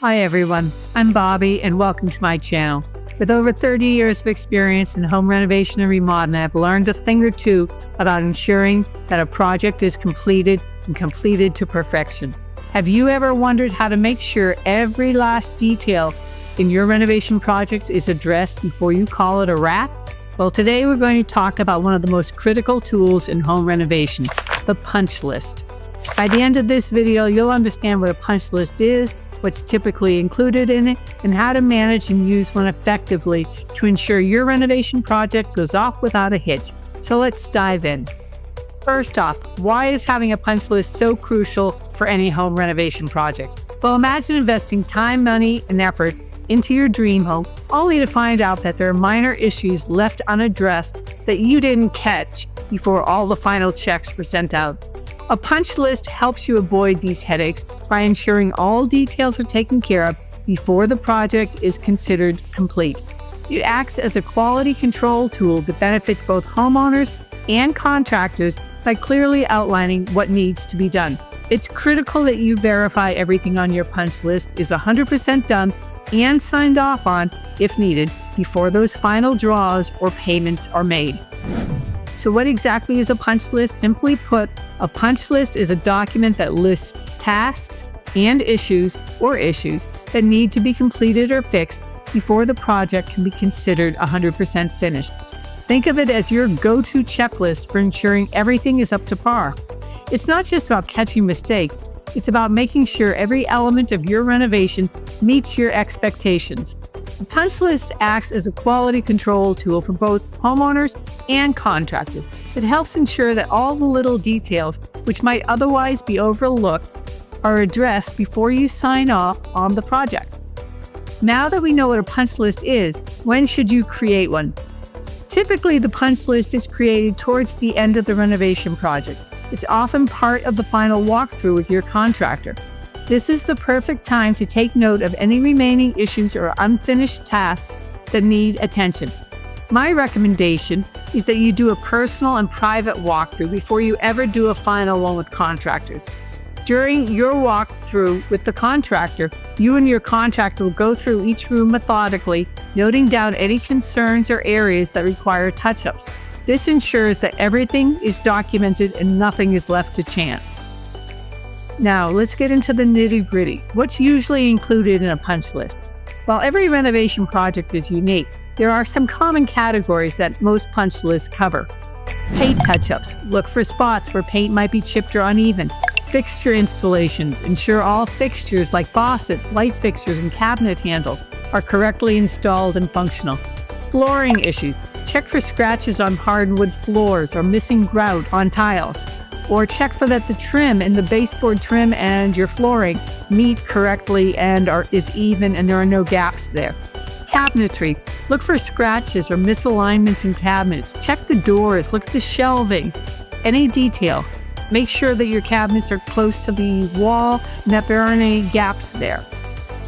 Hi everyone, I'm Bobby and welcome to my channel. With over 30 years of experience in home renovation and remodeling, I've learned a thing or two about ensuring that a project is completed and completed to perfection. Have you ever wondered how to make sure every last detail in your renovation project is addressed before you call it a wrap? Well, today we're going to talk about one of the most critical tools in home renovation, the punch list. By the end of this video, you'll understand what a punch list is, what's typically included in it, and how to manage and use one effectively to ensure your renovation project goes off without a hitch. So let's dive in. First off, why is having a punch list so crucial for any home renovation project? Well, imagine investing time, money, and effort into your dream home, only to find out that there are minor issues left unaddressed that you didn't catch before all the final checks were sent out. A punch list helps you avoid these headaches by ensuring all details are taken care of before the project is considered complete. It acts as a quality control tool that benefits both homeowners and contractors by clearly outlining what needs to be done. It's critical that you verify everything on your punch list is 100% done and signed off on, if needed, before those final draws or payments are made. So what exactly is a punch list? Simply put, a punch list is a document that lists tasks and issues that need to be completed or fixed before the project can be considered 100% finished. Think of it as your go-to checklist for ensuring everything is up to par. It's not just about catching mistakes, it's about making sure every element of your renovation meets your expectations. The punch list acts as a quality control tool for both homeowners and contractors. It helps ensure that all the little details, which might otherwise be overlooked, are addressed before you sign off on the project. Now that we know what a punch list is, when should you create one? Typically, the punch list is created towards the end of the renovation project. It's often part of the final walkthrough with your contractor. This is the perfect time to take note of any remaining issues or unfinished tasks that need attention. My recommendation is that you do a personal and private walkthrough before you ever do a final one with contractors. During your walkthrough with the contractor, you and your contractor will go through each room methodically, noting down any concerns or areas that require touch-ups. This ensures that everything is documented and nothing is left to chance. Now, let's get into the nitty-gritty. What's usually included in a punch list? While every renovation project is unique, there are some common categories that most punch lists cover. Paint touch-ups. Look for spots where paint might be chipped or uneven. Fixture installations. Ensure all fixtures like faucets, light fixtures, and cabinet handles are correctly installed and functional. Flooring issues. Check for scratches on hardwood floors or missing grout on tiles. Or check for that the trim in the baseboard trim and your flooring meet correctly and is even and there are no gaps there. Cabinetry. Look for scratches or misalignments in cabinets. Check the doors, look at the shelving, any detail. Make sure that your cabinets are close to the wall and that there aren't any gaps there.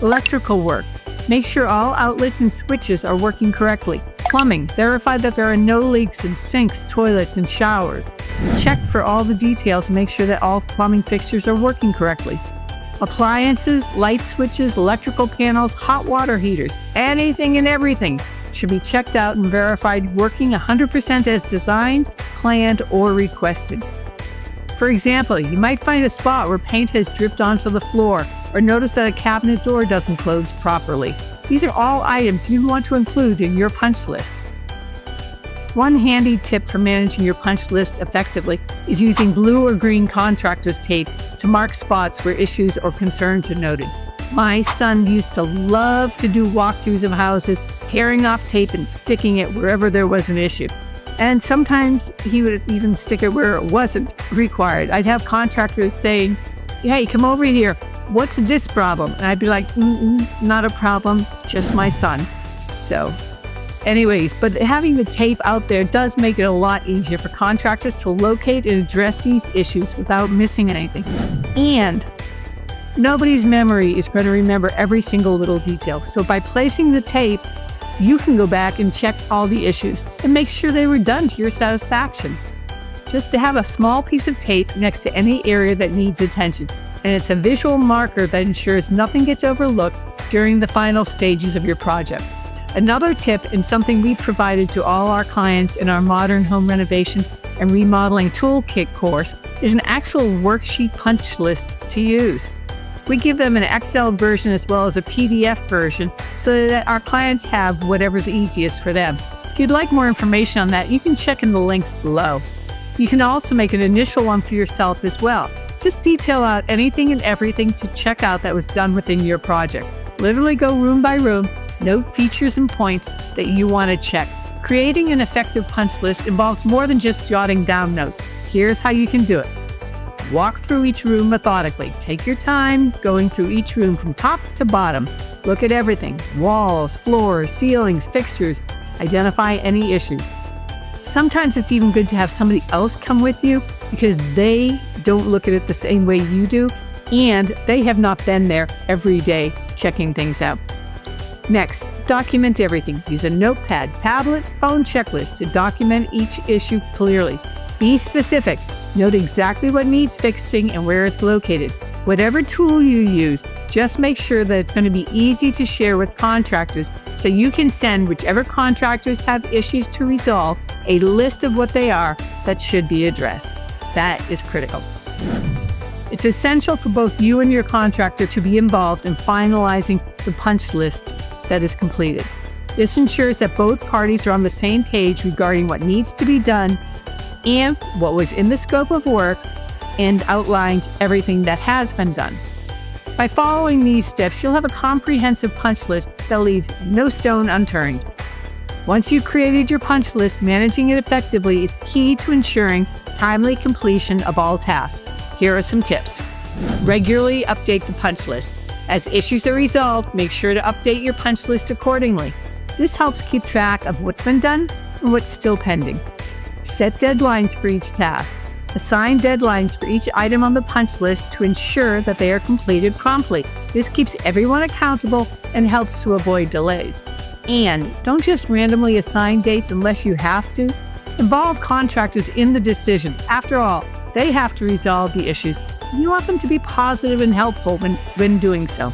Electrical work. Make sure all outlets and switches are working correctly. Plumbing. Verify that there are no leaks in sinks, toilets, and showers. Check for all the details and make sure that all plumbing fixtures are working correctly. Appliances, light switches, electrical panels, hot water heaters, anything and everything should be checked out and verified working 100% as designed, planned, or requested. For example, you might find a spot where paint has dripped onto the floor or notice that a cabinet door doesn't close properly. These are all items you want to include in your punch list. One handy tip for managing your punch list effectively is using blue or green contractor's tape to mark spots where issues or concerns are noted. My son used to love to do walkthroughs of houses, tearing off tape and sticking it wherever there was an issue. And sometimes he would even stick it where it wasn't required. I'd have contractors saying, "Hey, come over here. What's this problem?" And I'd be like, "Not a problem, just my son." So anyways, but having the tape out there does make it a lot easier for contractors to locate and address these issues without missing anything. And nobody's memory is going to remember every single little detail. So by placing the tape, you can go back and check all the issues and make sure they were done to your satisfaction. Just to have a small piece of tape next to any area that needs attention. and it's a visual marker that ensures nothing gets overlooked during the final stages of your project. Another tip, and something we provided to all our clients in our modern home renovation and remodeling toolkit course, is an actual worksheet punch list to use. We give them an Excel version as well as a PDF version so that our clients have whatever's easiest for them. If you'd like more information on that, you can check in the links below. You can also make an initial one for yourself as well. Just detail out anything and everything to check out that was done within your project. Literally go room by room, note features and points that you want to check. Creating an effective punch list involves more than just jotting down notes. Here's how you can do it. Walk through each room methodically. Take your time going through each room from top to bottom. Look at everything: walls, floors, ceilings, fixtures. Identify any issues. Sometimes it's even good to have somebody else come with you because they don't look at it the same way you do, and they have not been there every day checking things out. Next, document everything. Use a notepad, tablet, phone checklist to document each issue clearly. Be specific. Note exactly what needs fixing and where it's located. Whatever tool you use, just make sure that it's going to be easy to share with contractors so you can send whichever contractors have issues to resolve a list of what they are that should be addressed. That is critical. It's essential for both you and your contractor to be involved in finalizing the punch list that is completed. This ensures that both parties are on the same page regarding what needs to be done and what was in the scope of work, and outlined everything that has been done. By following these steps, you'll have a comprehensive punch list that leaves no stone unturned. Once you've created your punch list, managing it effectively is key to ensuring timely completion of all tasks. Here are some tips. Regularly update the punch list. As issues are resolved, make sure to update your punch list accordingly. This helps keep track of what's been done and what's still pending. Set deadlines for each task. Assign deadlines for each item on the punch list to ensure that they are completed promptly. This keeps everyone accountable and helps to avoid delays. And don't just randomly assign dates unless you have to. Involve contractors in the decisions. After all, they have to resolve the issues. You want them to be positive and helpful when doing so.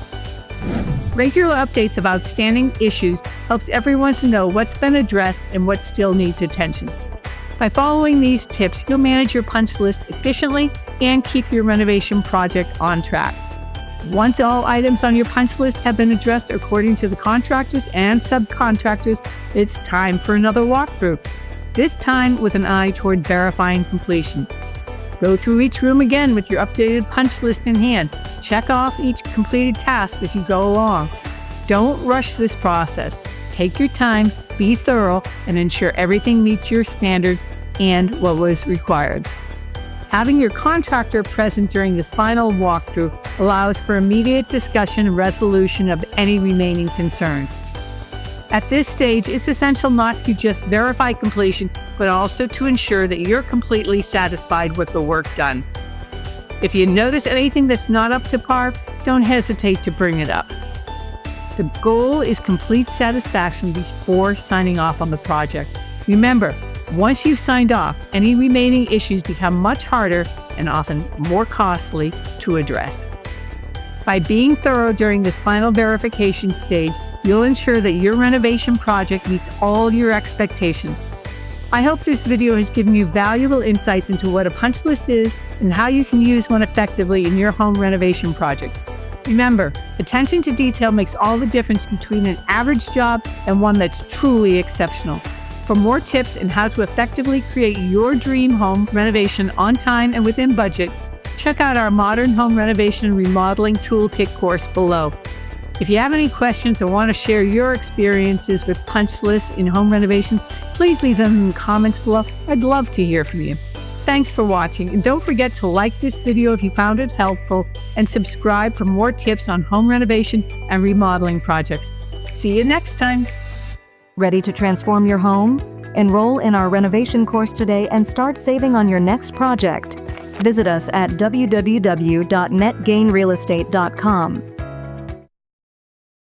Regular updates of outstanding issues helps everyone to know what's been addressed and what still needs attention. By following these tips, you'll manage your punch list efficiently and keep your renovation project on track. Once all items on your punch list have been addressed according to the contractors and subcontractors, it's time for another walkthrough. This time with an eye toward verifying completion. Go through each room again with your updated punch list in hand. Check off each completed task as you go along. Don't rush this process. Take your time, be thorough, and ensure everything meets your standards and what was required. Having your contractor present during this final walkthrough allows for immediate discussion and resolution of any remaining concerns. At this stage, it's essential not to just verify completion, but also to ensure that you're completely satisfied with the work done. If you notice anything that's not up to par, don't hesitate to bring it up. The goal is complete satisfaction before signing off on the project. Remember, once you've signed off, any remaining issues become much harder and often more costly to address. By being thorough during this final verification stage, you'll ensure that your renovation project meets all your expectations. I hope this video has given you valuable insights into what a punch list is and how you can use one effectively in your home renovation projects. Remember, attention to detail makes all the difference between an average job and one that's truly exceptional. For more tips on how to effectively create your dream home renovation on time and within budget, check out our Modern Home Renovation and Remodeling Toolkit course below. If you have any questions or want to share your experiences with punch lists in home renovation, please leave them in the comments below. I'd love to hear from you. Thanks for watching, and don't forget to like this video if you found it helpful and subscribe for more tips on home renovation and remodeling projects. See you next time. Ready to transform your home? Enroll in our renovation course today and start saving on your next project. Visit us at www.netgainrealestate.com.